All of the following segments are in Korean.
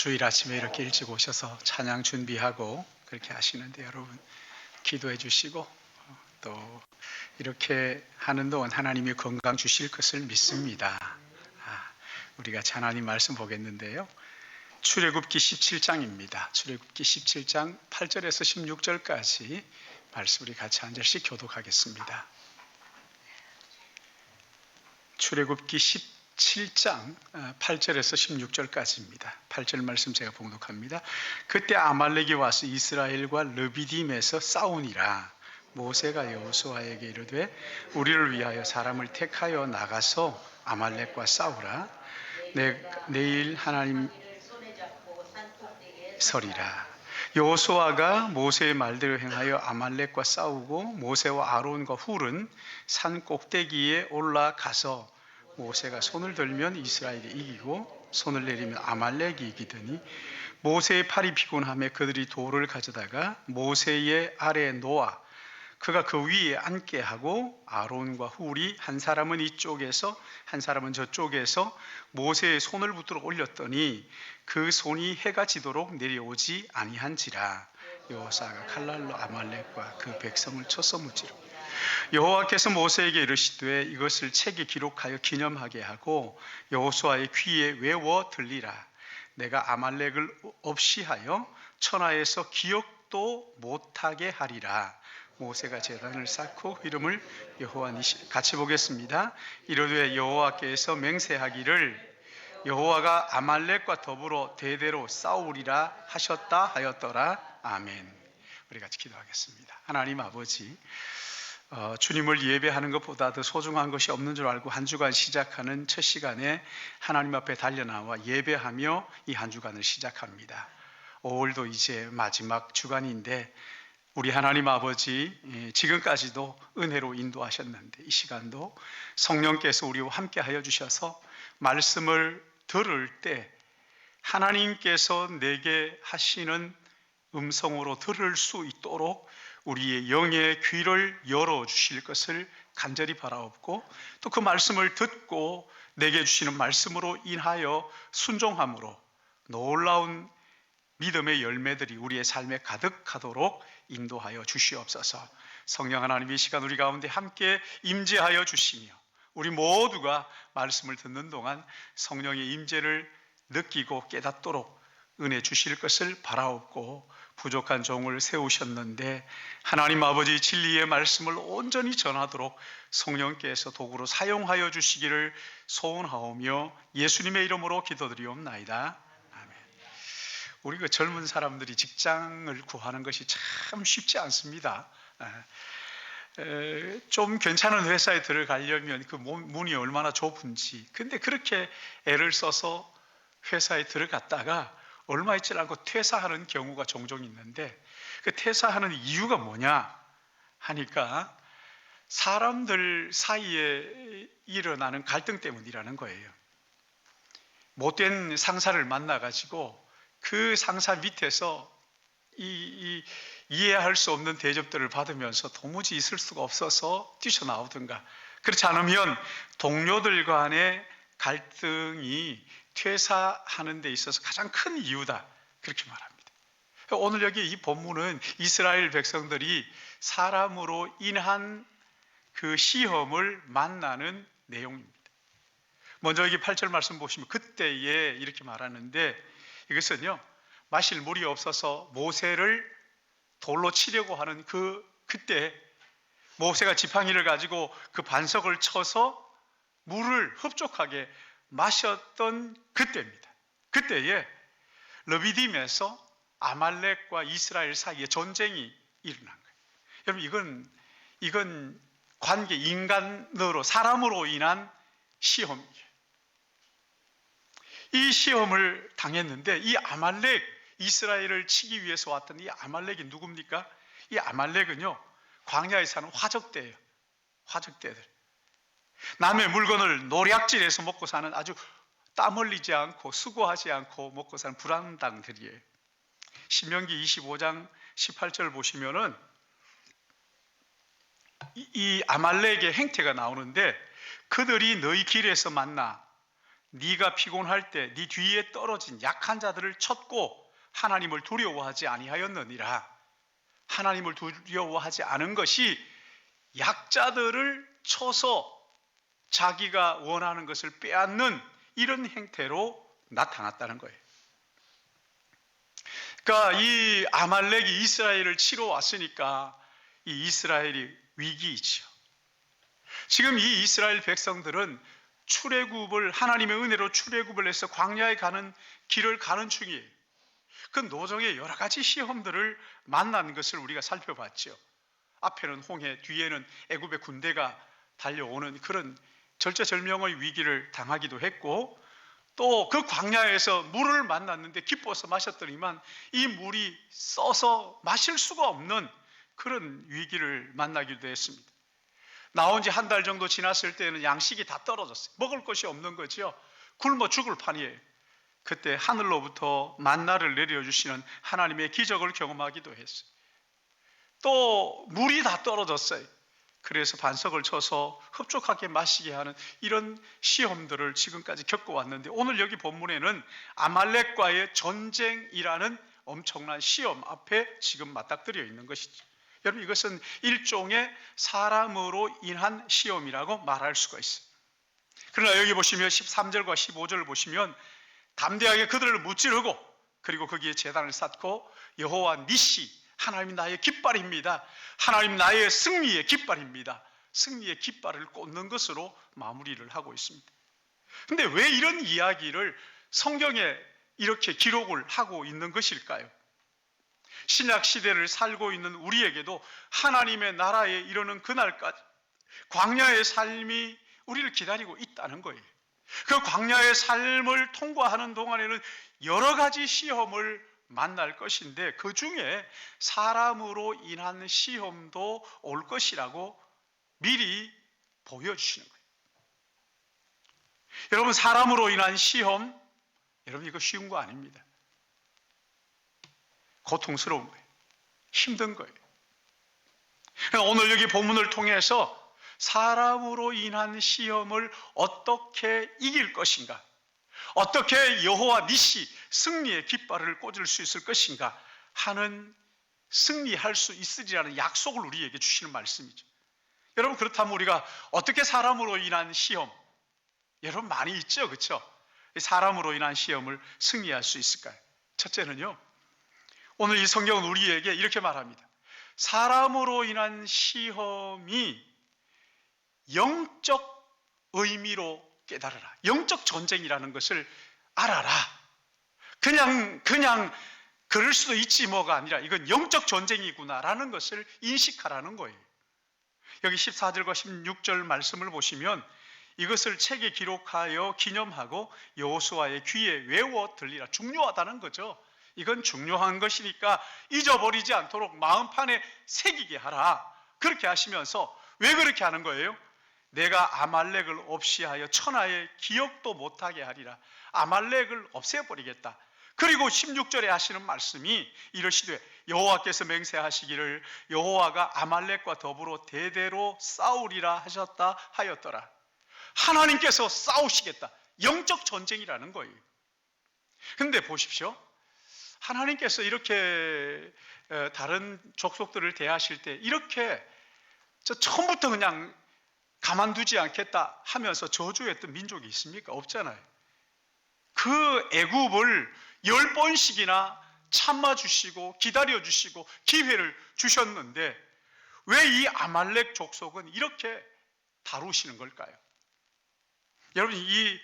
주일 아침에 이렇게 일찍 오셔서 찬양 준비하고 그렇게 하시는데 여러분 기도해 주시고 또 이렇게 하는 동안 하나님이 건강 주실 것을 믿습니다. 우리가 하나님 말씀 보겠는데요. 출애굽기 17장입니다. 출애굽기 17장 8절에서 16절까지 말씀 우리 같이 한 절씩 교독하겠습니다. 출애굽기 17장 8절에서 16절까지입니다. 8절 말씀 제가 봉독합니다. 그때 아말렉이 와서 이스라엘과 르비딤에서 싸우니라. 모세가 여호수아에게 이르되 우리를 위하여 사람을 택하여 나가서 아말렉과 싸우라. 내일 하나님 서리라. 여호수아가 모세의 말대로 행하여 아말렉과 싸우고 모세와 아론과 훌은 산 꼭대기에 올라가서 모세가 손을 들면 이스라엘이 이기고 손을 내리면 아말렉이 이기더니 모세의 팔이 피곤하며 그들이 돌을 가져다가 모세의 아래에 놓아 그가 그 위에 앉게 하고 아론과 훌이 한 사람은 이쪽에서 한 사람은 저쪽에서 모세의 손을 붙들어 올렸더니 그 손이 해가 지도록 내려오지 아니한지라. 여호수아가 칼날로 아말렉과 그 백성을 쳐서 무찌르고 여호와께서 모세에게 이르시되 이것을 책에 기록하여 기념하게 하고 여호수아의 귀에 외워 들리라. 내가 아말렉을 없이 하여 천하에서 기억도 못하게 하리라. 모세가 제단을 쌓고 이름을 여호와 니시 같이 보겠습니다. 이르되 여호와께서 맹세하기를 여호와가 아말렉과 더불어 대대로 싸우리라 하셨다 하였더라. 아멘. 우리 같이 기도하겠습니다. 하나님 아버지, 주님을 예배하는 것보다 더 소중한 것이 없는 줄 알고 한 주간 시작하는 첫 시간에 하나님 앞에 달려나와 예배하며 이 한 주간을 시작합니다. 5월도 이제 마지막 주간인데 우리 하나님 아버지 지금까지도 은혜로 인도하셨는데 이 시간도 성령께서 우리와 함께 하여 주셔서 말씀을 들을 때 하나님께서 내게 하시는 음성으로 들을 수 있도록 우리의 영의 귀를 열어주실 것을 간절히 바라옵고 또 그 말씀을 듣고 내게 주시는 말씀으로 인하여 순종함으로 놀라운 믿음의 열매들이 우리의 삶에 가득하도록 인도하여 주시옵소서. 성령 하나님 이 시간 우리 가운데 함께 임재하여 주시며 우리 모두가 말씀을 듣는 동안 성령의 임재를 느끼고 깨닫도록 은혜 주실 것을 바라옵고 부족한 종을 세우셨는데 하나님 아버지 진리의 말씀을 온전히 전하도록 성령께서 도구로 사용하여 주시기를 소원하오며 예수님의 이름으로 기도드리옵나이다. 아멘. 우리 그 젊은 사람들이 직장을 구하는 것이 참 쉽지 않습니다. 좀 괜찮은 회사에 들어가려면 그 문이 얼마나 좁은지. 근데 그렇게 애를 써서 회사에 들어갔다가 얼마 있지 않고 퇴사하는 경우가 종종 있는데 그 퇴사하는 이유가 뭐냐 하니까 사람들 사이에 일어나는 갈등 때문이라는 거예요. 못된 상사를 만나가지고 그 상사 밑에서 이해할 수 없는 대접들을 받으면서 도무지 있을 수가 없어서 뛰쳐나오든가 그렇지 않으면 동료들 간의 갈등이 퇴사하는 데 있어서 가장 큰 이유다 그렇게 말합니다. 오늘 여기 이 본문은 이스라엘 백성들이 사람으로 인한 그 시험을 만나는 내용입니다. 먼저 여기 8절 말씀 보시면 그때에 이렇게 말하는데 이것은요 마실 물이 없어서 모세를 돌로 치려고 하는 그때 모세가 지팡이를 가지고 그 반석을 쳐서 물을 흡족하게 마셨던 그때입니다. 그때에 르비딤에서 아말렉과 이스라엘 사이에 전쟁이 일어난 거예요. 여러분 이건 관계 인간으로 사람으로 인한 시험이에요. 이 시험을 당했는데 이 아말렉 이스라엘을 치기 위해서 왔던 이 아말렉이 누굽니까? 이 아말렉은요 광야에 사는 화적대예요. 화적대들. 남의 물건을 노략질해서 먹고 사는 아주 땀 흘리지 않고 수고하지 않고 먹고 사는 불안당들이에요. 신명기 25장 18절 보시면은 이 아말렉의 행태가 나오는데 그들이 너희 길에서 만나 네가 피곤할 때 네 뒤에 떨어진 약한 자들을 쳤고 하나님을 두려워하지 아니하였느니라. 하나님을 두려워하지 않은 것이 약자들을 쳐서 자기가 원하는 것을 빼앗는 이런 행태로 나타났다는 거예요. 그러니까 이 아말렉이 이스라엘을 치러 왔으니까 이 이스라엘이 위기이죠. 지금 이 이스라엘 백성들은 출애굽을 하나님의 은혜로 출애굽을 해서 광야에 가는 길을 가는 중이에요. 그 노정의 여러 가지 시험들을 만난 것을 우리가 살펴봤죠. 앞에는 홍해, 뒤에는 애굽의 군대가 달려오는 그런 절체절명의 위기를 당하기도 했고, 또 그 광야에서 물을 만났는데 기뻐서 마셨더니만 이 물이 써서 마실 수가 없는 그런 위기를 만나기도 했습니다. 나온 지 한 달 정도 지났을 때는 양식이 다 떨어졌어요. 먹을 것이 없는 거죠. 굶어 죽을 판이에요. 그때 하늘로부터 만나를 내려주시는 하나님의 기적을 경험하기도 했어요. 또 물이 다 떨어졌어요. 그래서 반석을 쳐서 흡족하게 마시게 하는 이런 시험들을 지금까지 겪어왔는데, 오늘 여기 본문에는 아말렉과의 전쟁이라는 엄청난 시험 앞에 지금 맞닥뜨려 있는 것이죠. 여러분, 이것은 일종의 사람으로 인한 시험이라고 말할 수가 있어요. 그러나 여기 보시면 13절과 15절을 보시면 담대하게 그들을 무찌르고 그리고 거기에 제단을 쌓고 여호와 니시, 하나님 나의 깃발입니다. 하나님 나의 승리의 깃발입니다. 승리의 깃발을 꽂는 것으로 마무리를 하고 있습니다. 그런데 왜 이런 이야기를 성경에 이렇게 기록을 하고 있는 것일까요? 신약 시대를 살고 있는 우리에게도 하나님의 나라에 이르는 그날까지 광야의 삶이 우리를 기다리고 있다는 거예요. 그 광야의 삶을 통과하는 동안에는 여러 가지 시험을 만날 것인데, 그 중에 사람으로 인한 시험도 올 것이라고 미리 보여주시는 거예요. 여러분, 사람으로 인한 시험, 여러분 이거 쉬운 거 아닙니다. 고통스러운 거예요. 힘든 거예요. 오늘 여기 본문을 통해서 사람으로 인한 시험을 어떻게 이길 것인가, 어떻게 여호와 니시 승리의 깃발을 꽂을 수 있을 것인가 하는, 승리할 수 있으리라는 약속을 우리에게 주시는 말씀이죠. 여러분, 그렇다면 우리가 어떻게 사람으로 인한 시험, 여러분 많이 있죠, 그렇죠? 사람으로 인한 시험을 승리할 수 있을까요? 첫째는요, 오늘 이 성경은 우리에게 이렇게 말합니다. 사람으로 인한 시험이 영적 의미로 깨달아라. 영적 전쟁이라는 것을 알아라. 그냥 그럴 수도 있지 뭐가 아니라 이건 영적 전쟁이구나라는 것을 인식하라는 거예요. 여기 14절과 16절 말씀을 보시면 이것을 책에 기록하여 기념하고 여호수아의 귀에 외워 들리라. 중요하다는 거죠. 이건 중요한 것이니까 잊어버리지 않도록 마음판에 새기게 하라. 그렇게 하시면서 왜 그렇게 하는 거예요? 내가 아말렉을 없이 하여 천하의 기억도 못하게 하리라. 아말렉을 없애버리겠다. 그리고 16절에 하시는 말씀이 이러시되 여호와께서 맹세하시기를 여호와가 아말렉과 더불어 대대로 싸우리라 하셨다 하였더라. 하나님께서 싸우시겠다. 영적 전쟁이라는 거예요. 근데 보십시오. 하나님께서 이렇게 다른 족속들을 대하실 때 이렇게 처음부터 그냥 가만두지 않겠다 하면서 저주했던 민족이 있습니까? 없잖아요. 그 애굽을 10번씩이나 참아주시고 기다려주시고 기회를 주셨는데 왜 이 아말렉 족속은 이렇게 다루시는 걸까요? 여러분, 이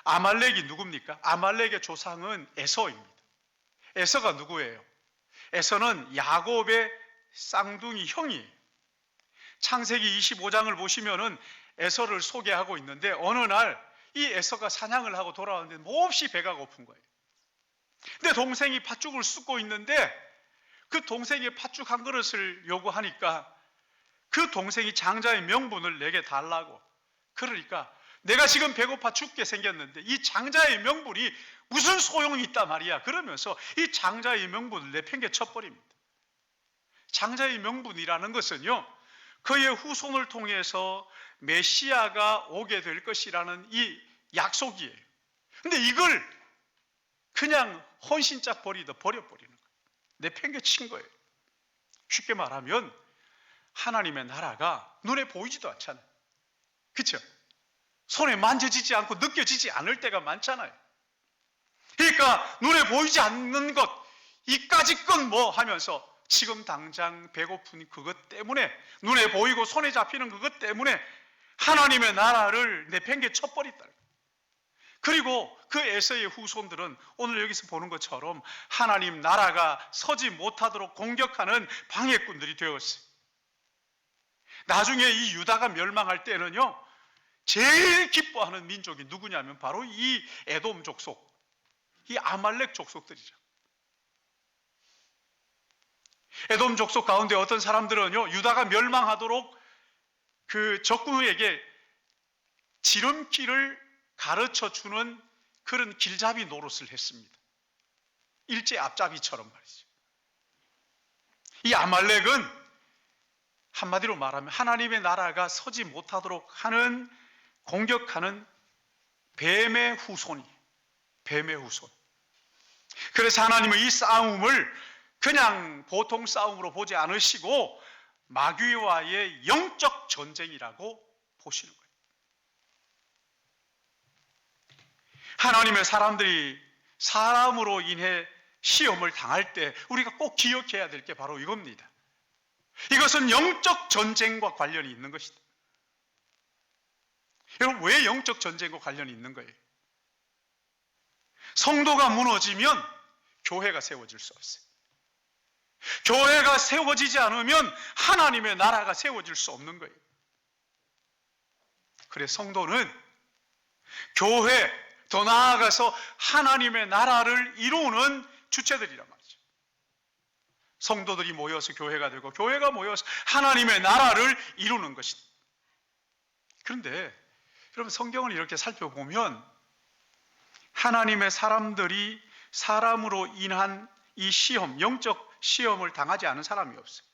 아말렉이 누굽니까? 아말렉의 조상은 에서입니다. 에서가 누구예요? 에서는 야곱의 쌍둥이 형이에요. 창세기 25장을 보시면은 에서를 소개하고 있는데, 어느 날 이 에서가 사냥을 하고 돌아왔는데 몹시 배가 고픈 거예요. 근데 동생이 팥죽을 쑥고 있는데 그 동생이 팥죽 한 그릇을 요구하니까 그 동생이 장자의 명분을 내게 달라고, 그러니까 내가 지금 배고파 죽게 생겼는데 이 장자의 명분이 무슨 소용이 있단 말이야. 그러면서 이 장자의 명분을 내팽개 쳐버립니다. 장자의 명분이라는 것은요, 그의 후손을 통해서 메시아가 오게 될 것이라는 이 약속이에요. 근데 이걸 그냥 헌신짝 버려버리는 거예요. 내팽개친 거예요. 쉽게 말하면 하나님의 나라가 눈에 보이지도 않잖아요. 그렇죠? 손에 만져지지 않고 느껴지지 않을 때가 많잖아요. 그러니까 눈에 보이지 않는 것, 이까짓 건 뭐 하면서 지금 당장 배고픈 그것 때문에, 눈에 보이고 손에 잡히는 그것 때문에 하나님의 나라를 내팽개 쳐버렸다. 그리고 그 에서의 후손들은 오늘 여기서 보는 것처럼 하나님 나라가 서지 못하도록 공격하는 방해꾼들이 되었어요. 나중에 이 유다가 멸망할 때는요, 제일 기뻐하는 민족이 누구냐면 바로 이 에돔 족속, 이 아말렉 족속들이죠. 에돔 족속 가운데 어떤 사람들은요, 유다가 멸망하도록 그 적군에게 지름길을 가르쳐 주는 그런 길잡이 노릇을 했습니다. 일제 앞잡이처럼 말이죠. 이 아말렉은 한마디로 말하면 하나님의 나라가 서지 못하도록 하는, 공격하는 뱀의 후손이, 뱀의 후손. 그래서 하나님은 이 싸움을 그냥 보통 싸움으로 보지 않으시고 마귀와의 영적 전쟁이라고 보시는 거예요. 하나님의 사람들이 사람으로 인해 시험을 당할 때 우리가 꼭 기억해야 될 게 바로 이겁니다. 이것은 영적 전쟁과 관련이 있는 것이다. 여러분, 왜 영적 전쟁과 관련이 있는 거예요? 성도가 무너지면 교회가 세워질 수 없어요. 교회가 세워지지 않으면 하나님의 나라가 세워질 수 없는 거예요. 그래서 성도는 교회, 더 나아가서 하나님의 나라를 이루는 주체들이란 말이죠. 성도들이 모여서 교회가 되고 교회가 모여서 하나님의 나라를 이루는 것이다. 그런데 여러분, 성경을 이렇게 살펴보면 하나님의 사람들이 사람으로 인한 이 시험, 영적 시험을 당하지 않은 사람이 없어요.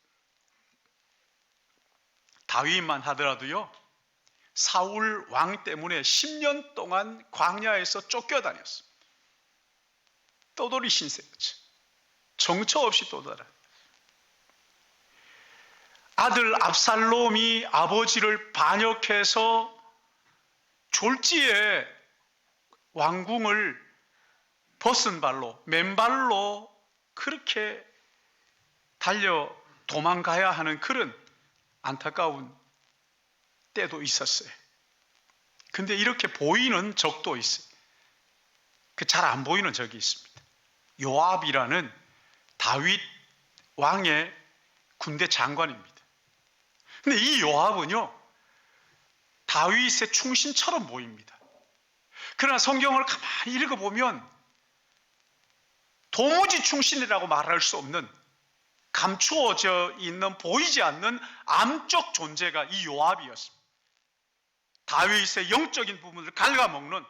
다윗만 하더라도요, 사울 왕 때문에 10년 동안 광야에서 쫓겨다녔어요. 떠돌이 신세였죠. 정처 없이 떠돌아. 아들 압살롬이 아버지를 반역해서 졸지에 왕궁을 벗은 발로, 맨발로 그렇게 달려 도망가야 하는 그런 안타까운 때도 있었어요. 근데 이렇게 보이는 적도 있어요. 그 잘 안 보이는 적이 있습니다. 요압이라는 다윗 왕의 군대 장관입니다. 근데 이 요압은요, 다윗의 충신처럼 보입니다. 그러나 성경을 가만히 읽어보면 도무지 충신이라고 말할 수 없는, 감추어져 있는, 보이지 않는 암적 존재가 이 요압이었습니다. 다윗의 영적인 부분을 갉아먹는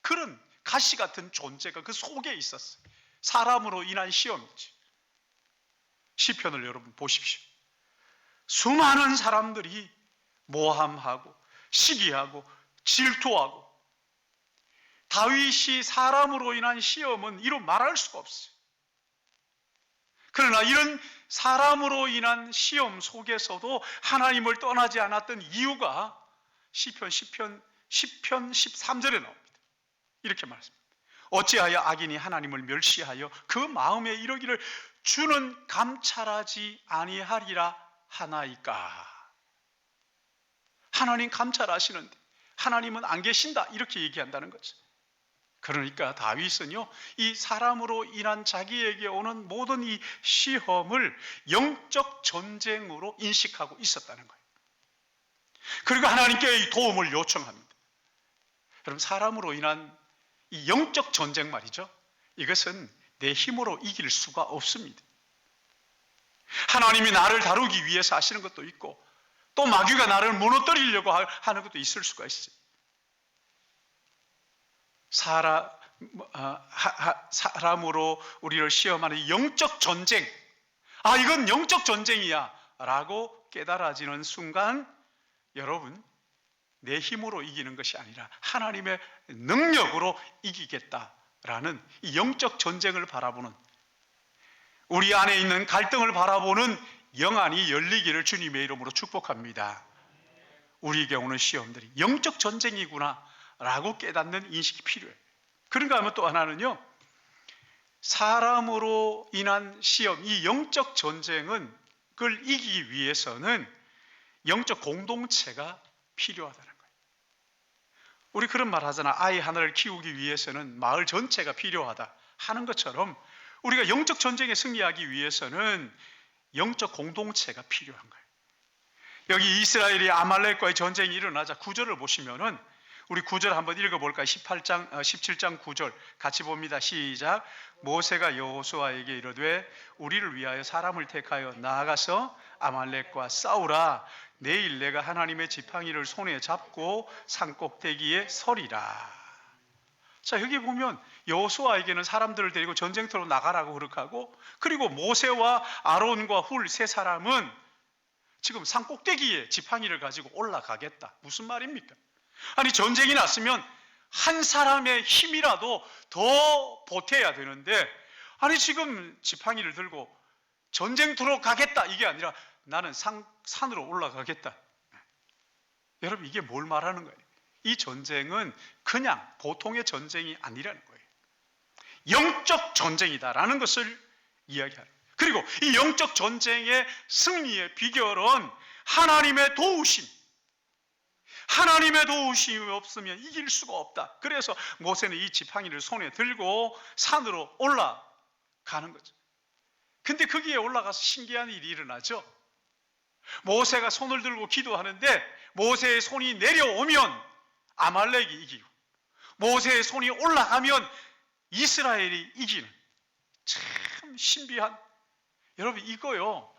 그런 가시 같은 존재가 그 속에 있었어요. 사람으로 인한 시험이지. 시편을 여러분 보십시오. 수많은 사람들이 모함하고 시기하고 질투하고, 다윗이 사람으로 인한 시험은 이루 말할 수가 없어요. 그러나 이런 사람으로 인한 시험 속에서도 하나님을 떠나지 않았던 이유가 시편 13절에 나옵니다. 이렇게 말씀합니다. 어찌하여 악인이 하나님을 멸시하여 그 마음에 이르기를 주는 감찰하지 아니하리라 하나이까. 하나님 감찰하시는데 하나님은 안 계신다, 이렇게 얘기한다는 거죠. 그러니까 다윗은요, 이 사람으로 인한 자기에게 오는 모든 이 시험을 영적 전쟁으로 인식하고 있었다는 거예요. 그리고 하나님께 이 도움을 요청합니다. 여러분, 사람으로 인한 이 영적 전쟁 말이죠, 이것은 내 힘으로 이길 수가 없습니다. 하나님이 나를 다루기 위해서 하시는 것도 있고, 또 마귀가 나를 무너뜨리려고 하는 것도 있을 수가 있어요. 사람으로 우리를 시험하는 영적 전쟁, 이건 영적 전쟁이야 라고 깨달아지는 순간, 여러분, 내 힘으로 이기는 것이 아니라 하나님의 능력으로 이기겠다라는 이 영적 전쟁을 바라보는, 우리 안에 있는 갈등을 바라보는 영안이 열리기를 주님의 이름으로 축복합니다. 우리에게 오는 시험들이 영적 전쟁이구나 라고 깨닫는 인식이 필요해요. 그런가 하면 또 하나는요, 사람으로 인한 시험, 이 영적 전쟁은 그걸 이기기 위해서는 영적 공동체가 필요하다는 거예요. 우리 그런 말 하잖아. 아이 하나를 키우기 위해서는 마을 전체가 필요하다 하는 것처럼, 우리가 영적 전쟁에 승리하기 위해서는 영적 공동체가 필요한 거예요. 여기 이스라엘이 아말렉과의 전쟁이 일어나자 9절을 보시면은, 우리 9절 한번 읽어볼까요? 17장 9절 같이 봅니다. 시작. 모세가 여호수아에게 이르되 우리를 위하여 사람을 택하여 나아가서 아말렉과 싸우라. 내일 내가 하나님의 지팡이를 손에 잡고 산꼭대기에 서리라. 자, 여기 보면 여호수아에게는 사람들을 데리고 전쟁터로 나가라고 그렇게, 그리고 모세와 아론과 훌 세 사람은 지금 산꼭대기에 지팡이를 가지고 올라가겠다. 무슨 말입니까? 아니, 전쟁이 났으면 한 사람의 힘이라도 더 보태야 되는데, 아니 지금 지팡이를 들고 전쟁터로 가겠다 이게 아니라 나는 산으로 올라가겠다. 여러분, 이게 뭘 말하는 거예요? 이 전쟁은 그냥 보통의 전쟁이 아니라는 거예요. 영적 전쟁이다라는 것을 이야기하는, 그리고 이 영적 전쟁의 승리의 비결은 하나님의 도우심, 하나님의 도우심이 없으면 이길 수가 없다. 그래서 모세는 이 지팡이를 손에 들고 산으로 올라가는 거죠. 근데 거기에 올라가서 신기한 일이 일어나죠. 모세가 손을 들고 기도하는데 모세의 손이 내려오면 아말렉이 이기고, 모세의 손이 올라가면 이스라엘이 이기는, 참 신비한, 여러분 이거요,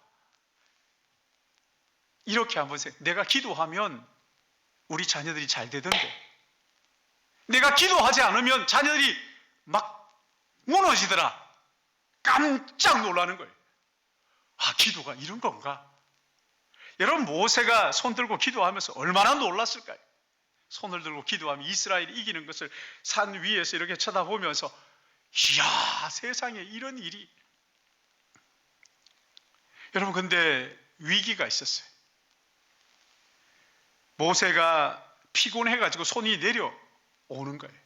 이렇게 한번 보세요. 내가 기도하면 우리 자녀들이 잘 되던데, 내가 기도하지 않으면 자녀들이 막 무너지더라. 깜짝 놀라는 거예요. 아, 기도가 이런 건가? 여러분, 모세가 손 들고 기도하면서 얼마나 놀랐을까요? 손을 들고 기도하면 이스라엘이 이기는 것을 산 위에서 이렇게 쳐다보면서, 이야, 세상에 이런 일이. 여러분, 근데 위기가 있었어요. 모세가 피곤해가지고 손이 내려오는 거예요.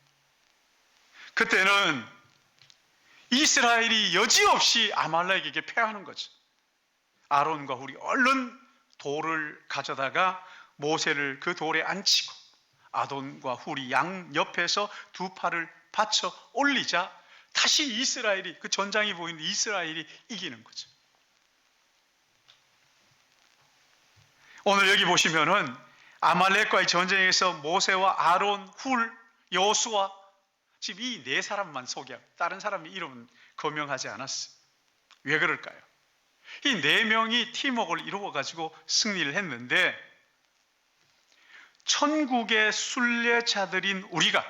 그때는 이스라엘이 여지없이 아말렉에게 패하는 거죠. 아론과 훌이 얼른 돌을 가져다가 모세를 그 돌에 앉히고, 아론과 훌이 양 옆에서 두 팔을 받쳐 올리자 다시 이스라엘이, 그 전장이 보이는데 이스라엘이 이기는 거죠. 오늘 여기 보시면은 아말렉과의 전쟁에서 모세와 아론, 훌, 여호수아, 지금 이 네 사람만 소개하고 다른 사람의 이름은 거명하지 않았어요. 왜 그럴까요? 이 네 명이 팀워크를 이루어가지고 승리를 했는데, 천국의 순례자들인 우리가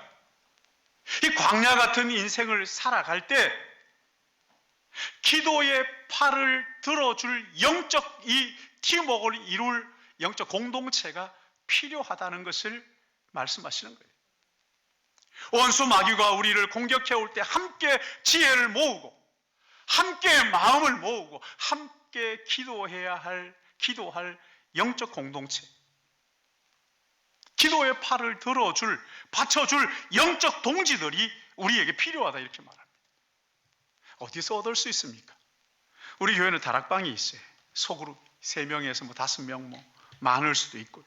이 광야 같은 인생을 살아갈 때 기도의 팔을 들어줄 영적 이 팀워크를 이룰 영적 공동체가 필요하다는 것을 말씀하시는 거예요. 원수 마귀가 우리를 공격해 올 때 함께 지혜를 모으고, 함께 마음을 모으고, 함께 기도할 영적 공동체, 기도의 팔을 들어줄, 받쳐줄 영적 동지들이 우리에게 필요하다, 이렇게 말합니다. 어디서 얻을 수 있습니까? 우리 교회는 다락방이 있어요. 소그룹 3명에서 5명 많을 수도 있고.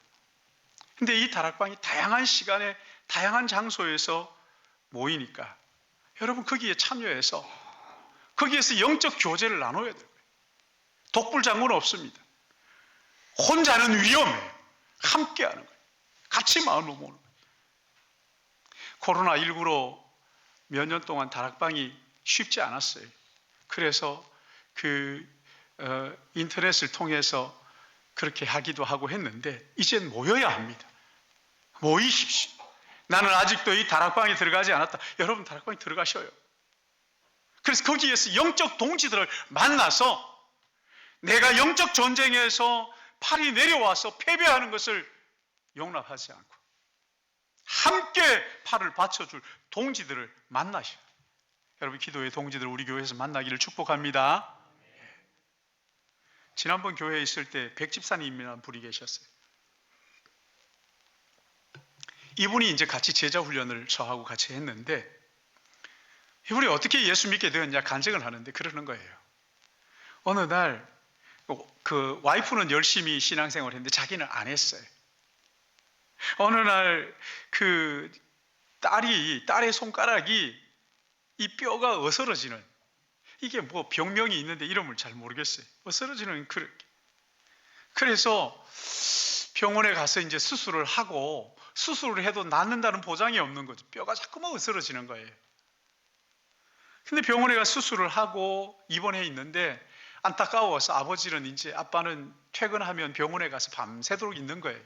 근데 이 다락방이 다양한 시간에 다양한 장소에서 모이니까 여러분 거기에 참여해서 거기에서 영적 교제를 나눠야 돼요. 독불장군은 없습니다. 혼자는 위험해요. 함께 하는 거예요. 같이 마음을 모으는 거예요. 코로나19로 몇 년 동안 다락방이 쉽지 않았어요. 그래서 인터넷을 통해서 그렇게 하기도 하고 했는데, 이젠 모여야 합니다. 모이십시오. 나는 아직도 이 다락방에 들어가지 않았다. 여러분 다락방에 들어가셔요. 그래서 거기에서 영적 동지들을 만나서 내가 영적 전쟁에서 팔이 내려와서 패배하는 것을 용납하지 않고 함께 팔을 받쳐줄 동지들을 만나셔. 여러분, 기도의 동지들 우리 교회에서 만나기를 축복합니다. 지난번 교회에 있을 때 백집사님이라는 분이 계셨어요. 이분이 이제 같이 제자 훈련을 저하고 같이 했는데, 이분이 어떻게 예수 믿게 되었냐 간증을 하는데 그러는 거예요. 어느 날 그 와이프는 열심히 신앙생활을 했는데 자기는 안 했어요. 어느 날 그 딸의 손가락이 이 뼈가 어스러지는, 이게 뭐 병명이 있는데 이름을 잘 모르겠어요. 어스러지는 그래서 병원에 가서 이제 수술을 하고, 수술을 해도 낫는다는 보장이 없는 거죠. 뼈가 자꾸만 어스러지는 거예요. 근데 병원에 가서 수술을 하고 입원해 있는데 안타까워서 아버지는 이제, 아빠는 퇴근하면 병원에 가서 밤새도록 있는 거예요.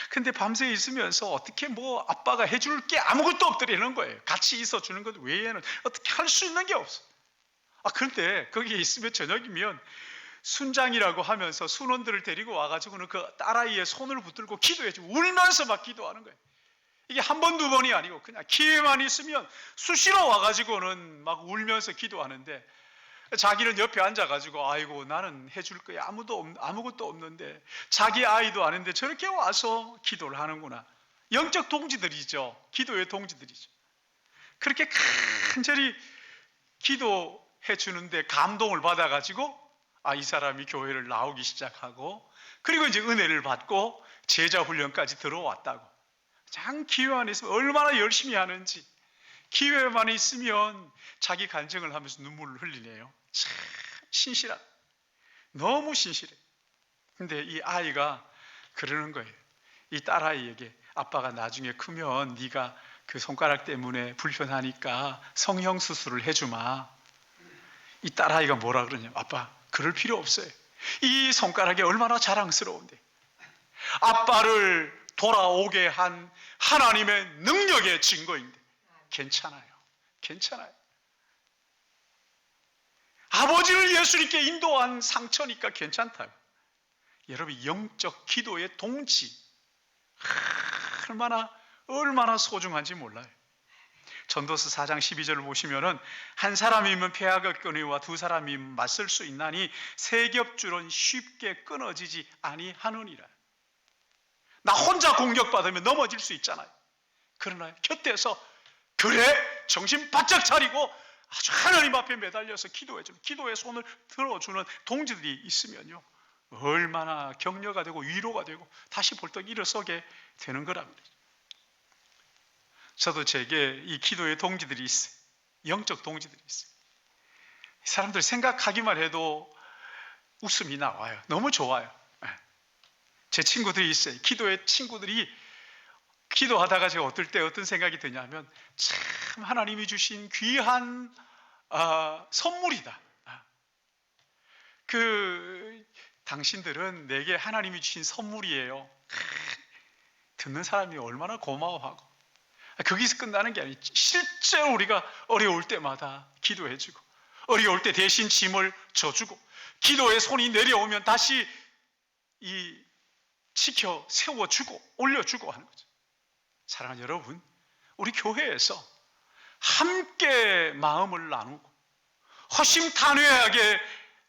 근데 밤새 있으면서 어떻게 뭐 아빠가 해줄 게 아무것도 없더라는 거예요. 같이 있어 주는 것 외에는 어떻게 할 수 있는 게 없어. 그런데 거기에 있으면 저녁이면 순장이라고 하면서 순원들을 데리고 와가지고는 그 딸아이의 손을 붙들고 기도해주고 울면서 막 기도하는 거예요. 이게 한 번, 두 번이 아니고 그냥 기회만 있으면 수시로 와가지고는 막 울면서 기도하는데, 자기는 옆에 앉아가지고 아이고 나는 해줄 거야 아무것도 없는데, 자기 아이도 아닌데 저렇게 와서 기도를 하는구나. 영적 동지들이죠. 기도의 동지들이죠. 그렇게 간절히 기도해 주는데 감동을 받아가지고 이 사람이 교회를 나오기 시작하고, 그리고 이제 은혜를 받고 제자 훈련까지 들어왔다고. 장 기회만 있으면 얼마나 열심히 하는지, 기회만 있으면 자기 간증을 하면서 눈물을 흘리네요. 참 신실한, 너무 신실해. 근데 이 아이가 그러는 거예요. 이 딸아이에게, 아빠가 나중에 크면 네가 그 손가락 때문에 불편하니까 성형수술을 해주마. 이 딸아이가 뭐라 그러냐, 아빠 그럴 필요 없어요. 이 손가락이 얼마나 자랑스러운데, 아빠를 돌아오게 한 하나님의 능력의 증거인데 괜찮아요. 아버지를 예수님께 인도한 상처니까 괜찮다고. 여러분, 영적 기도의 동지 얼마나 소중한지 몰라요. 전도서 4장 12절을 보시면은, 한 사람이면 패하겠거니와 두 사람이면 맞설 수 있나니 세 겹줄은 쉽게 끊어지지 아니하느니라. 나 혼자 공격받으면 넘어질 수 있잖아요. 그러나 곁에서 그래 정신 바짝 차리고 아주 하나님 앞에 매달려서 기도해주는, 기도의 손을 들어주는 동지들이 있으면요, 얼마나 격려가 되고 위로가 되고 다시 벌떡 일어서게 되는 거란 말이죠. 저도 제게 이 기도의 동지들이 있어요. 영적 동지들이 있어요. 이 사람들 생각하기만 해도 웃음이 나와요. 너무 좋아요. 제 친구들이 있어요. 기도의 친구들이 기도하다가 제가 어떨 때 어떤 생각이 드냐면, 참 하나님이 주신 귀한 선물이다. 당신들은 내게 하나님이 주신 선물이에요. 듣는 사람이 얼마나 고마워하고. 거기서 끝나는 게 아니에요. 실제로 우리가 어려울 때마다 기도해주고, 어려울 때 대신 짐을 져주고, 기도의 손이 내려오면 다시 지켜 세워주고 올려주고 하는 거죠. 사랑하는 여러분, 우리 교회에서 함께 마음을 나누고 허심탄회하게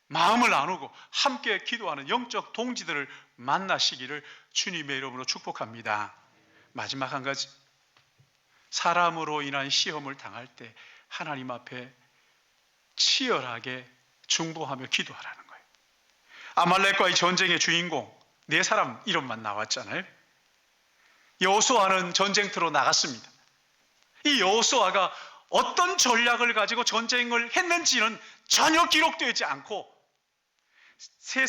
마음을 나누고 함께 기도하는 영적 동지들을 만나시기를 주님의 이름으로 축복합니다. 마지막 한 가지, 사람으로 인한 시험을 당할 때 하나님 앞에 치열하게 중보하며 기도하라는 거예요. 아말렉과의 전쟁의 주인공 네 사람 이름만 나왔잖아요. 여호수아는 전쟁터로 나갔습니다. 이 여호수아가 어떤 전략을 가지고 전쟁을 했는지는 전혀 기록되지 않고, 세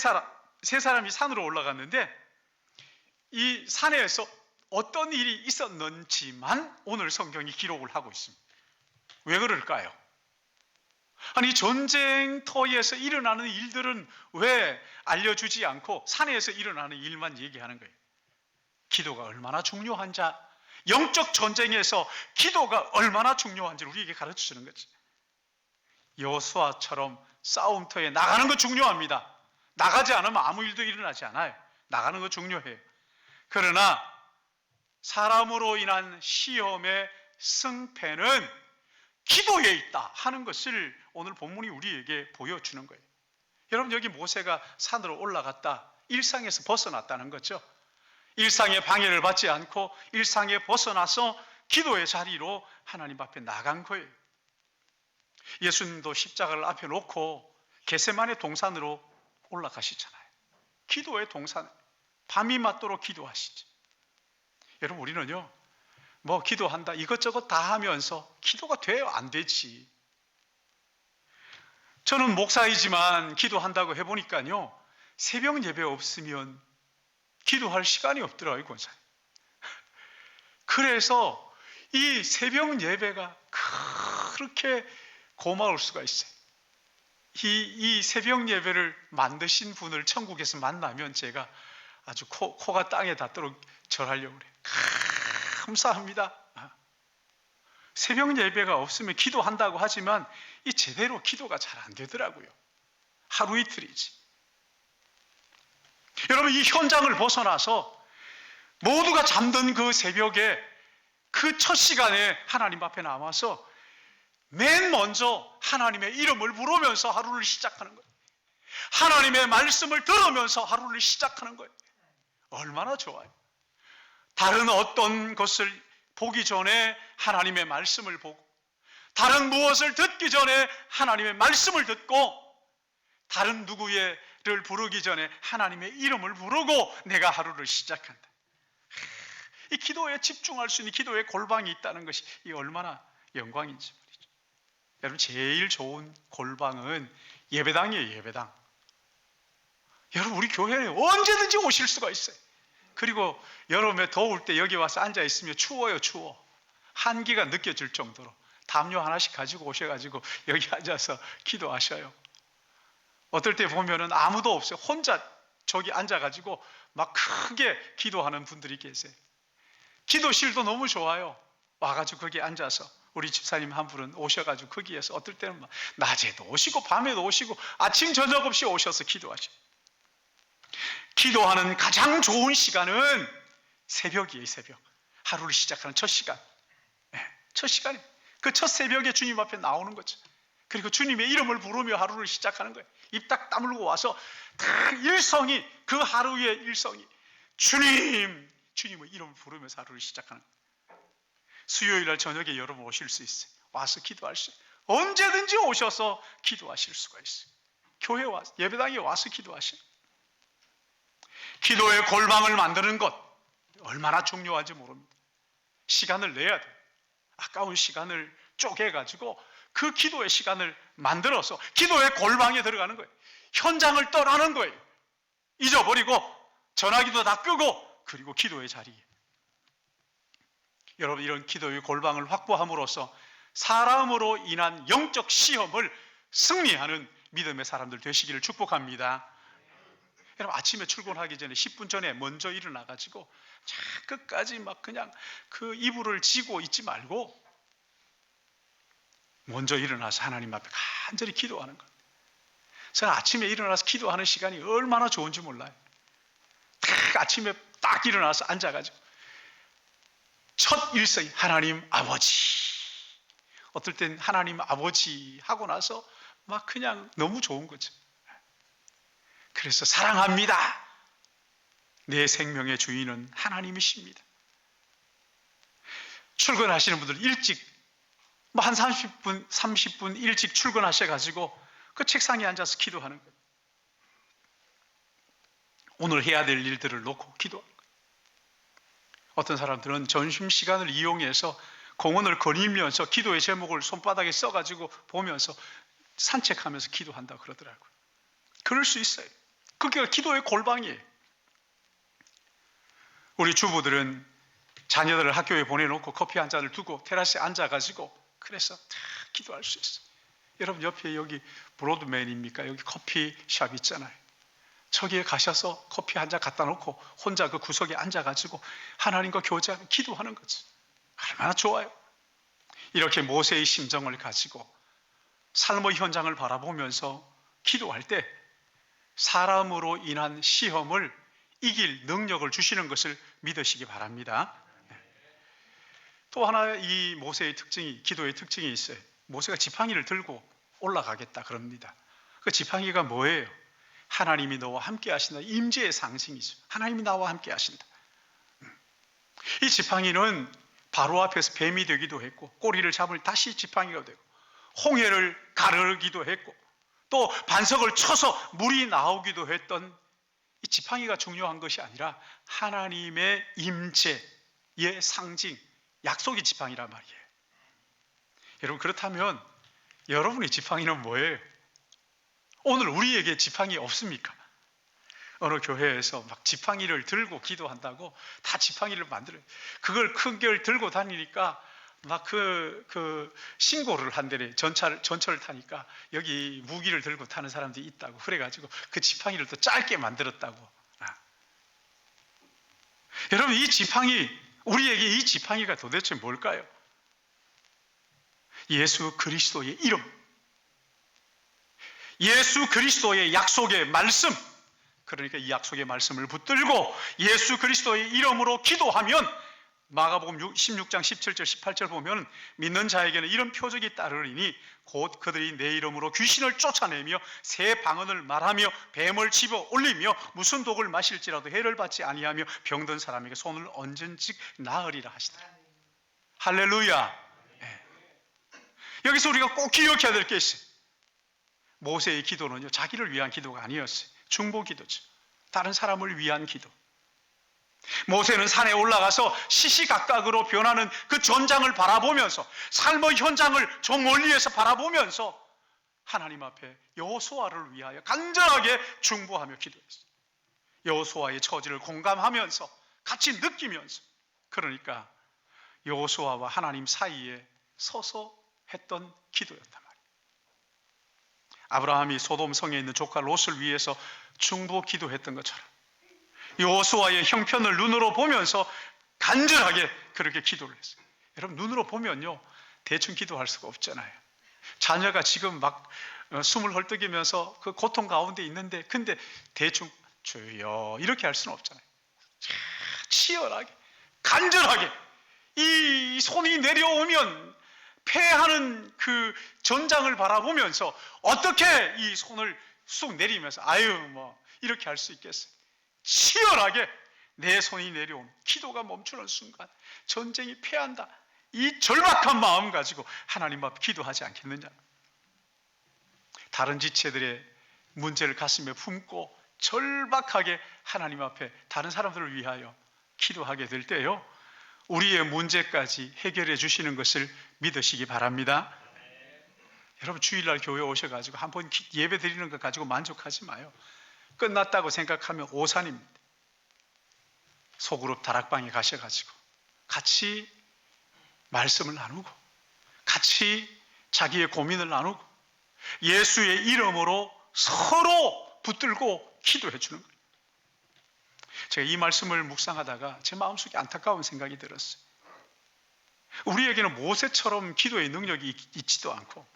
사람이 산으로 올라갔는데 이 산에서 어떤 일이 있었는지만 오늘 성경이 기록을 하고 있습니다. 왜 그럴까요? 아니, 전쟁터에서 일어나는 일들은 왜 알려주지 않고 산에서 일어나는 일만 얘기하는 거예요? 기도가 얼마나 중요한지, 영적 전쟁에서 기도가 얼마나 중요한지를 우리에게 가르쳐주는 거지. 여호수아처럼 싸움터에 나가는 거 중요합니다. 나가지 않으면 아무 일도 일어나지 않아요. 나가는 거 중요해요. 그러나 사람으로 인한 시험의 승패는 기도에 있다 하는 것을 오늘 본문이 우리에게 보여주는 거예요. 여러분, 여기 모세가 산으로 올라갔다, 일상에서 벗어났다는 거죠. 일상의 방해를 받지 않고 일상에 벗어나서 기도의 자리로 하나님 앞에 나간 거예요. 예수님도 십자가를 앞에 놓고 겟세마네 동산으로 올라가시잖아요. 기도의 동산, 밤이 맞도록 기도하시죠. 여러분, 우리는요, 뭐 기도한다 이것저것 다 하면서 기도가 돼요? 안 되지. 저는 목사이지만 기도한다고 해보니까요, 새벽 예배 없으면 기도할 시간이 없더라고요, 권사님. 그래서 이 새벽 예배가 그렇게 고마울 수가 있어요. 이 새벽 예배를 만드신 분을 천국에서 만나면 제가 아주 코가 땅에 닿도록 절하려고 그래요. 감사합니다. 새벽 예배가 없으면 기도한다고 하지만 이 제대로 기도가 잘 안 되더라고요. 하루 이틀이지. 여러분, 이 현장을 벗어나서 모두가 잠든 그 새벽에 그 첫 시간에 하나님 앞에 나와서 맨 먼저 하나님의 이름을 부르면서 하루를 시작하는 거예요. 하나님의 말씀을 들으면서 하루를 시작하는 거예요. 얼마나 좋아요. 다른 어떤 것을 보기 전에 하나님의 말씀을 보고, 다른 무엇을 듣기 전에 하나님의 말씀을 듣고, 다른 누구를 부르기 전에 하나님의 이름을 부르고 내가 하루를 시작한다. 이 기도에 집중할 수 있는 기도의 골방이 있다는 것이 이 얼마나 영광인지 말이죠. 여러분, 제일 좋은 골방은 예배당이에요. 예배당. 여러분, 우리 교회에 언제든지 오실 수가 있어요. 그리고 여름에 더울 때 여기 와서 앉아 있으면 추워요. 추워. 한기가 느껴질 정도로 담요 하나씩 가지고 오셔가지고 여기 앉아서 기도하셔요. 어떨 때 보면은 아무도 없어요. 혼자 저기 앉아가지고 막 크게 기도하는 분들이 계세요. 기도실도 너무 좋아요. 와가지고 거기 앉아서 우리 집사님 한 분은 오셔가지고 거기에서 어떨 때는 막 낮에도 오시고 밤에도 오시고 아침 저녁 없이 오셔서 기도하셔요. 기도하는 가장 좋은 시간은 새벽이에요. 새벽. 하루를 시작하는 첫 시간. 첫 시간이 그 첫 새벽에 주님 앞에 나오는 거죠. 그리고 주님의 이름을 부르며 하루를 시작하는 거예요. 입 딱 다물고 와서 다 일성이, 그 하루의 일성이 주님의 이름을 부르면서 하루를 시작하는 거예요. 수요일 날 저녁에 여러분 오실 수 있어요. 와서 기도할 수 있어요. 언제든지 오셔서 기도하실 수가 있어요. 교회 와서, 예배당에 와서 기도하시는 거예요. 기도의 골방을 만드는 것 얼마나 중요한지 모릅니다. 시간을 내야 돼요. 아까운 시간을 쪼개가지고 그 기도의 시간을 만들어서 기도의 골방에 들어가는 거예요. 현장을 떠나는 거예요. 잊어버리고 전화기도 다 끄고, 그리고 기도의 자리에. 여러분, 이런 기도의 골방을 확보함으로써 사람으로 인한 영적 시험을 승리하는 믿음의 사람들 되시기를 축복합니다. 여러분, 아침에 출근하기 전에 10분 전에 먼저 일어나가지고 자 끝까지 막 그냥 그 이불을 지고 있지 말고 먼저 일어나서 하나님 앞에 간절히 기도하는 것. 저는 아침에 일어나서 기도하는 시간이 얼마나 좋은지 몰라요. 딱 아침에 딱 일어나서 앉아가지고 첫 일성이 하나님 아버지. 어떨 땐 하나님 아버지 하고 나서 막 그냥 너무 좋은 거죠. 그래서 사랑합니다. 내 생명의 주인은 하나님이십니다. 출근하시는 분들 일찍 한 30분 일찍 출근하셔가지고 그 책상에 앉아서 기도하는 거예요. 오늘 해야 될 일들을 놓고 기도하는 거예요. 어떤 사람들은 점심시간을 이용해서 공원을 거니면서 기도의 제목을 손바닥에 써가지고 보면서 산책하면서 기도한다고 그러더라고요. 그럴 수 있어요. 그게 기도의 골방이에요. 우리 주부들은 자녀들을 학교에 보내놓고 커피 한 잔을 두고 테라스에 앉아가지고 그래서 다 기도할 수 있어요. 여러분, 옆에 여기 브로드맨입니까? 여기 커피숍 있잖아요. 저기에 가셔서 커피 한 잔 갖다 놓고 혼자 그 구석에 앉아가지고 하나님과 교제하는, 기도하는 거지. 얼마나 좋아요. 이렇게 모세의 심정을 가지고 삶의 현장을 바라보면서 기도할 때 사람으로 인한 시험을 이길 능력을 주시는 것을 믿으시기 바랍니다. 또 하나 이 모세의 특징이, 기도의 특징이 있어요. 모세가 지팡이를 들고 올라가겠다 그럽니다. 그 지팡이가 뭐예요? 하나님이 너와 함께 하신다. 임재의 상징이죠. 하나님이 나와 함께 하신다. 이 지팡이는 바로 앞에서 뱀이 되기도 했고, 꼬리를 잡을 다시 지팡이가 되고, 홍해를 가르기도 했고, 또 반석을 쳐서 물이 나오기도 했던 이 지팡이가 중요한 것이 아니라 하나님의 임재의 상징, 약속의 지팡이란 말이에요. 여러분, 그렇다면 여러분의 지팡이는 뭐예요? 오늘 우리에게 지팡이 없습니까? 어느 교회에서 막 지팡이를 들고 기도한다고 다 지팡이를 만들어요. 그걸 큰 걸 들고 다니니까 막 신고를 한대래. 전철을 타니까 여기 무기를 들고 타는 사람들이 있다고. 그래가지고 그 지팡이를 또 짧게 만들었다고. 여러분, 이 지팡이, 우리에게 이 지팡이가 도대체 뭘까요? 예수 그리스도의 이름, 예수 그리스도의 약속의 말씀, 그러니까 이 약속의 말씀을 붙들고 예수 그리스도의 이름으로 기도하면, 마가복음 16장 17절 18절 보면 믿는 자에게는 이런 표적이 따르리니 곧 그들이 내 이름으로 귀신을 쫓아내며 새 방언을 말하며 뱀을 집어 올리며 무슨 독을 마실지라도 해를 받지 아니하며 병든 사람에게 손을 얹은즉 나으리라 하시더라. 할렐루야. 네. 여기서 우리가 꼭 기억해야 될 게 있어요. 모세의 기도는요, 자기를 위한 기도가 아니었어요. 중보 기도죠. 다른 사람을 위한 기도. 모세는 산에 올라가서 시시각각으로 변하는 그 전장을 바라보면서, 삶의 현장을 저 멀리에서 바라보면서 하나님 앞에 여호수아를 위하여 간절하게 중보하며 기도했어요. 여호수아의 처지를 공감하면서 같이 느끼면서, 그러니까 여호수아와 하나님 사이에 서서 했던 기도였단 말이에요. 아브라함이 소돔 성에 있는 조카 롯을 위해서 중보 기도했던 것처럼 여호수아의 형편을 눈으로 보면서 간절하게 그렇게 기도를 했어요. 여러분, 눈으로 보면요, 대충 기도할 수가 없잖아요. 자녀가 지금 막 숨을 헐떡이면서 그 고통 가운데 있는데, 근데 대충 주여 이렇게 할 수는 없잖아요. 치열하게, 간절하게 이 손이 내려오면 패하는 그 전장을 바라보면서 어떻게 이 손을 쑥 내리면서 아유 뭐 이렇게 할 수 있겠어요. 치열하게 내 손이 내려오면 기도가 멈추는 순간 전쟁이 패한다. 이 절박한 마음 가지고 하나님 앞에 기도하지 않겠느냐. 다른 지체들의 문제를 가슴에 품고 절박하게 하나님 앞에 다른 사람들을 위하여 기도하게 될 때요, 우리의 문제까지 해결해 주시는 것을 믿으시기 바랍니다. 여러분, 주일날 교회 오셔가지고 한번 예배 드리는 것 가지고 만족하지 마요. 끝났다고 생각하면 오산입니다. 소그룹 다락방에 가셔가지고 같이 말씀을 나누고 같이 자기의 고민을 나누고 예수의 이름으로 서로 붙들고 기도해 주는 거예요. 제가 이 말씀을 묵상하다가 제 마음속에 안타까운 생각이 들었어요. 우리에게는 모세처럼 기도의 능력이 있지도 않고,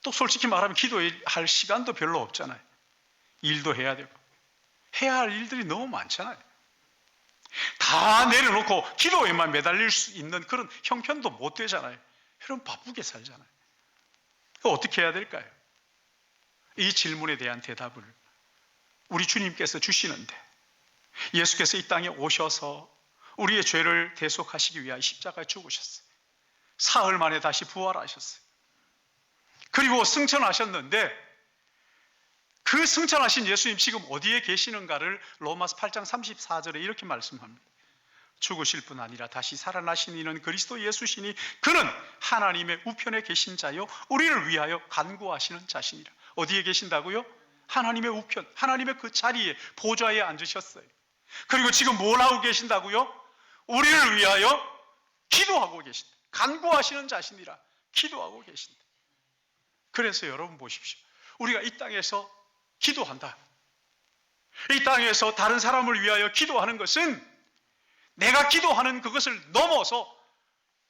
또 솔직히 말하면 기도할 시간도 별로 없잖아요. 일도 해야 되고 해야 할 일들이 너무 많잖아요. 다 내려놓고 기도에만 매달릴 수 있는 그런 형편도 못 되잖아요. 여러분, 바쁘게 살잖아요. 어떻게 해야 될까요? 이 질문에 대한 대답을 우리 주님께서 주시는데, 예수께서 이 땅에 오셔서 우리의 죄를 대속하시기 위하여 십자가에 죽으셨어요. 사흘 만에 다시 부활하셨어요. 그리고 승천하셨는데, 그 승천하신 예수님 지금 어디에 계시는가를 로마서 8장 34절에 이렇게 말씀합니다. 죽으실 뿐 아니라 다시 살아나신 이는 그리스도 예수시니 그는 하나님의 우편에 계신 자요 우리를 위하여 간구하시는 자시니라. 어디에 계신다고요? 하나님의 우편, 하나님의 그 자리에, 보좌에 앉으셨어요. 그리고 지금 뭘 하고 계신다고요? 우리를 위하여 기도하고 계신다. 간구하시는 자시니라. 기도하고 계신다. 그래서 여러분 보십시오. 우리가 이 땅에서 기도한다. 이 땅에서 다른 사람을 위하여 기도하는 것은 내가 기도하는 그것을 넘어서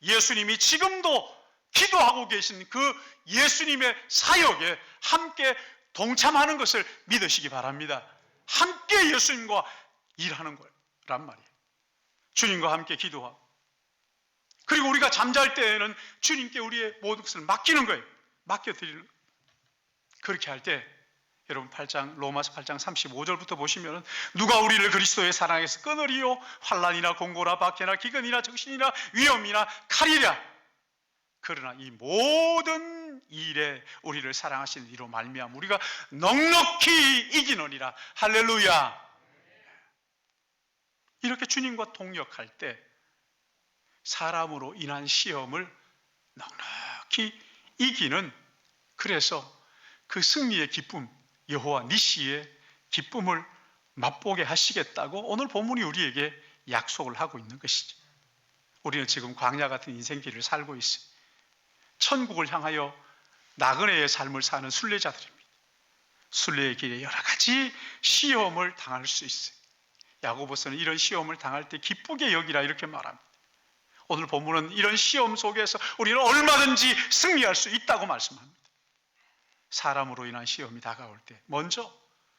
예수님이 지금도 기도하고 계신 그 예수님의 사역에 함께 동참하는 것을 믿으시기 바랍니다. 함께 예수님과 일하는 거란 말이에요. 주님과 함께 기도하고 그리고 우리가 잠잘 때에는 주님께 우리의 모든 것을 맡기는 거예요. 맡겨드리는 거예요. 그렇게 할 때 여러분 로마서 8장 35절부터 보시면 누가 우리를 그리스도의 사랑에서 끊으리요? 환난이나 공고나 박해나 기근이나 적신이나 위험이나 칼이랴. 그러나 이 모든 일에 우리를 사랑하시는 이로 말미암아 우리가 넉넉히 이기느니라. 할렐루야. 이렇게 주님과 동역할 때 사람으로 인한 시험을 넉넉히 이기는, 그래서 그 승리의 기쁨, 여호와 니시의 기쁨을 맛보게 하시겠다고 오늘 본문이 우리에게 약속을 하고 있는 것이죠. 우리는 지금 광야 같은 인생길을 살고 있어요. 천국을 향하여 나그네의 삶을 사는 순례자들입니다. 순례의 길에 여러 가지 시험을 당할 수 있어요. 야고보서는 이런 시험을 당할 때 기쁘게 여기라 이렇게 말합니다. 오늘 본문은 이런 시험 속에서 우리는 얼마든지 승리할 수 있다고 말씀합니다. 사람으로 인한 시험이 다가올 때 먼저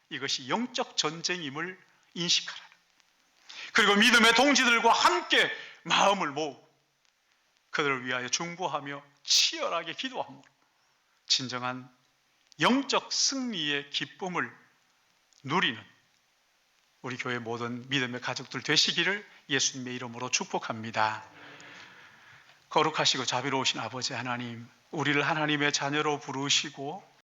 이것이 영적 전쟁임을 인식하라. 그리고 믿음의 동지들과 함께 마음을 모으고 그들을 위하여 중보하며 치열하게 기도함으로 진정한 영적 승리의 기쁨을 누리는 우리 교회 모든 믿음의 가족들 되시기를 예수님의 이름으로 축복합니다. 거룩하시고 자비로우신 아버지 하나님, 우리를 하나님의 자녀로 부르시고